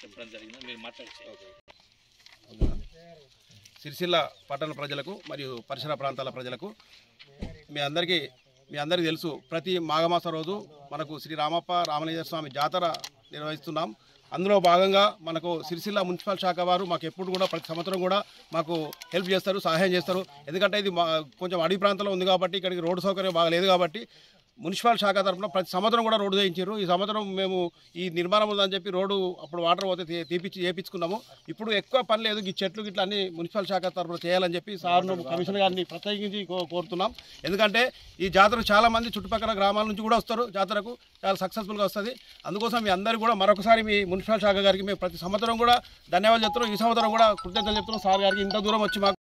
చెప్పడం జరిగింది, మీరు మాట్లాడచ్చు. సిరిసిల్ల పట్టణ ప్రజలకు మరియు పరిసర ప్రాంతాల ప్రజలకు మీ అందరికీ తెలుసు, ప్రతి మాఘమాస రోజు మనకు శ్రీ రామప్ప రామలింగేశ్వర స్వామి జాతర నిర్వహిస్తున్నాం. అందులో భాగంగా మనకు సిరిసిల్ల మున్సిపల్ శాఖ వారు మాకు ఎప్పుడు కూడా ప్రతి సంవత్సరం కూడా మాకు హెల్ప్ చేస్తారు, సహాయం చేస్తారు. ఎందుకంటే ఇది కొంచెం అడవి ప్రాంతంలో ఉంది కాబట్టి ఇక్కడికి రోడ్డు సౌకర్యం బాగా లేదు కాబట్టి మున్సిపల్ శాఖ తరఫున ప్రతి సంవత్సరం కూడా రోడ్డు చేయించారు. ఈ సంవత్సరం మేము ఈ నిర్మాణం ఉందని చెప్పి రోడ్డు అప్పుడు వాటర్ పోతే చేయించుకున్నాము. ఇప్పుడు ఎక్కువ పని లేదు, ఈ చెట్లు గిట్ల అన్ని మున్సిపల్ శాఖ తరఫున చేయాలని చెప్పి సార్ను కమిషనర్ గారిని ప్రత్యేకించి కోరుతున్నాం. ఎందుకంటే ఈ జాతర చాలా మంది చుట్టుపక్కల గ్రామాల నుంచి కూడా వస్తారు, జాతరకు చాలా సక్సెస్ఫుల్గా వస్తుంది. అందుకోసం మీ అందరూ కూడా మరొకసారి మీ మున్సిపల్ శాఖ గారికి మేము ప్రతి సంవత్సరం కూడా ధన్యవాదాలు చెప్తున్నాం. ఈ సంవత్సరం కూడా కృతజ్ఞతలు చెప్తున్నాం. సార్ గారికి ఇంత దూరం వచ్చి మాకు